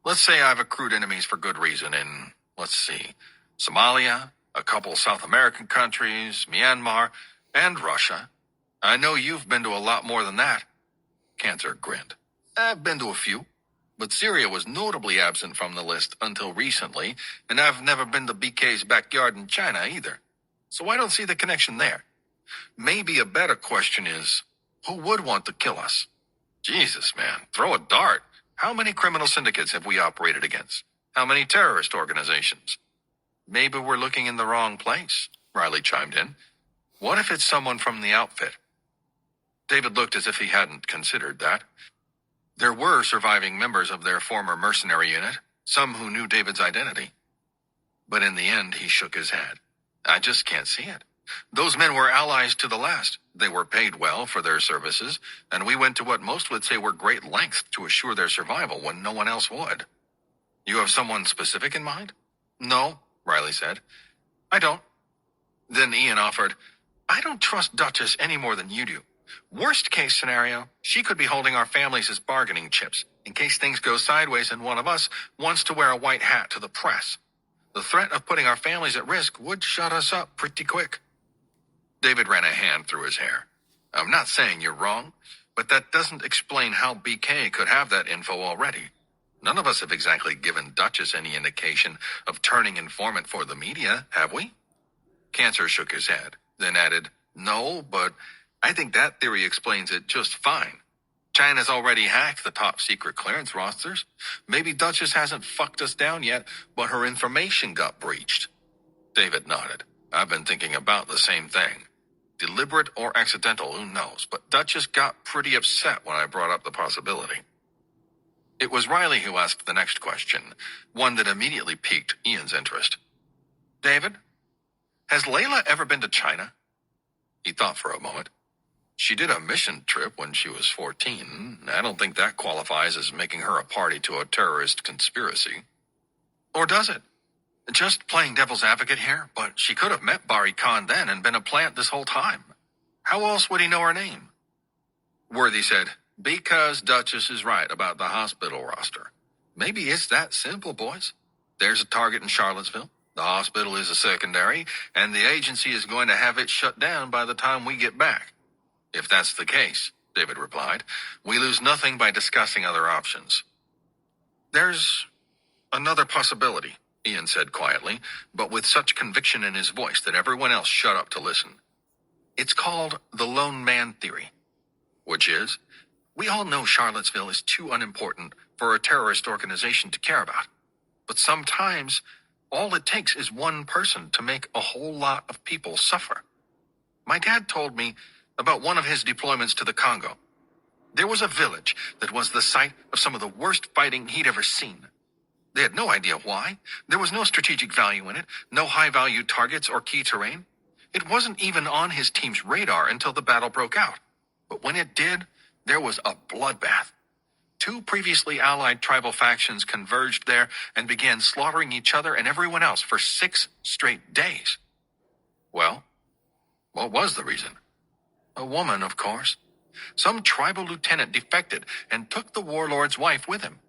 Let's say I've accrued enemies for good reason in, let's see, Somalia, a couple South American countries, Myanmar, and Russia. I know you've been to a lot more than that. Cancer grinned. I've been to a few, but Syria was notably absent from the list until recently, and I've never been to BK's backyard in China either. So I don't see the connection there. Maybe a better question is, who would want to kill us? Jesus, man, throw a dart. How many criminal syndicates have we operated against? How many terrorist organizations? Maybe we're looking in the wrong place, Riley chimed in. What if it's someone from the outfit? David looked as if he hadn't considered that. There were surviving members of their former mercenary unit, some who knew David's identity. But in the end, he shook his head. I just can't see it. Those men were allies to the last. They were paid well for their services, and we went to what most would say were great lengths to assure their survival when no one else would. You have someone specific in mind? No, Riley said. I don't. Then Ian offered, I don't trust Duchess any more than you do. Worst case scenario, she could be holding our families as bargaining chips in case things go sideways and one of us wants to wear a white hat to the press. The threat of putting our families at risk would shut us up pretty quick. David ran a hand through his hair. I'm not saying you're wrong, but that doesn't explain how BK could have that info already. None of us have exactly given Duchess any indication of turning informant for the media, have we? Cancer shook his head, then added, no, but I think that theory explains it just fine. China's already hacked the top secret clearance rosters. Maybe Duchess hasn't fucked us down yet, but her information got breached. David nodded. I've been thinking about the same thing. Deliberate or accidental, who knows, but Duchess got pretty upset when I brought up the possibility. It was Riley who asked the next question, one that immediately piqued Ian's interest. David, has Layla ever been to China? He thought for a moment. She did a mission trip when she was 14. I don't think that qualifies as making her a party to a terrorist conspiracy. Or does it? Just playing devil's advocate here, but she could have met Barry Khan then and been a plant this whole time. How else would he know her name? Worthy said, Because Duchess is right about the hospital roster. Maybe it's that simple, boys. There's a target in Charlottesville. The hospital is a secondary, and the agency is going to have it shut down by the time we get back. If that's the case, David replied, we lose nothing by discussing other options. There's another possibility, Ian said quietly, but with such conviction in his voice that everyone else shut up to listen. It's called the lone man theory, which is, we all know Charlottesville is too unimportant for a terrorist organization to care about. But sometimes, all it takes is one person to make a whole lot of people suffer. My dad told me about one of his deployments to the Congo. There was a village that was the site of some of the worst fighting he'd ever seen. They had no idea why. There was no strategic value in it, no high-value targets or key terrain. It wasn't even on his team's radar until the battle broke out. But when it did, there was a bloodbath. 2 previously allied tribal factions converged there and began slaughtering each other and everyone else for 6 straight days. Well, what was the reason? A woman, of course. Some tribal lieutenant defected and took the warlord's wife with him.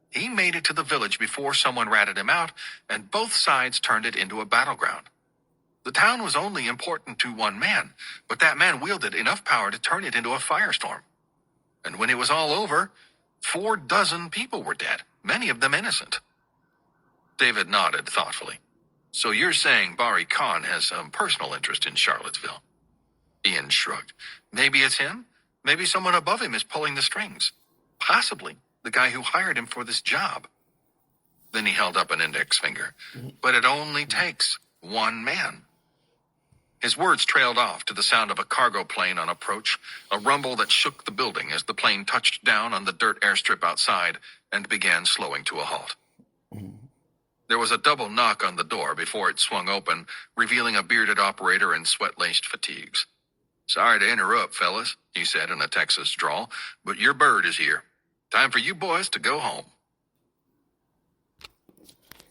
He made it to the village before someone ratted him out, and both sides turned it into a battleground. The town was only important to one man, but that man wielded enough power to turn it into a firestorm. And when it was all over, 4 dozen people were dead, many of them innocent. David nodded thoughtfully. So you're saying Bari Khan has some personal interest in Charlottesville? Ian shrugged. Maybe it's him. Maybe someone above him is pulling the strings. Possibly the guy who hired him for this job. Then he held up an index finger. But it only takes one man. His words trailed off to the sound of a cargo plane on approach, a rumble that shook the building as the plane touched down on the dirt airstrip outside and began slowing to a halt. There was a double knock on the door before it swung open, revealing a bearded operator in sweat-laced fatigues. Sorry to interrupt, fellas, he said in a Texas drawl, but your bird is here. Time for you boys to go home.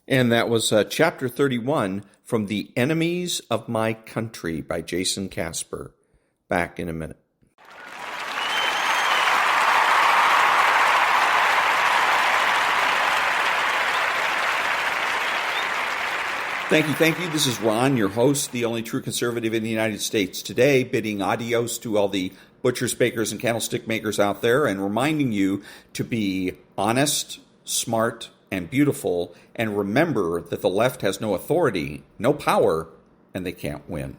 And that was Chapter 31 from The Enemies of My Country by Jason Casper. Back in a minute. Thank you. This is Ron, your host, the only true conservative in the United States. Today, bidding adios to all the butchers, bakers, and candlestick makers out there and reminding you to be honest, smart, and beautiful, and remember that the left has no authority, no power, and they can't win.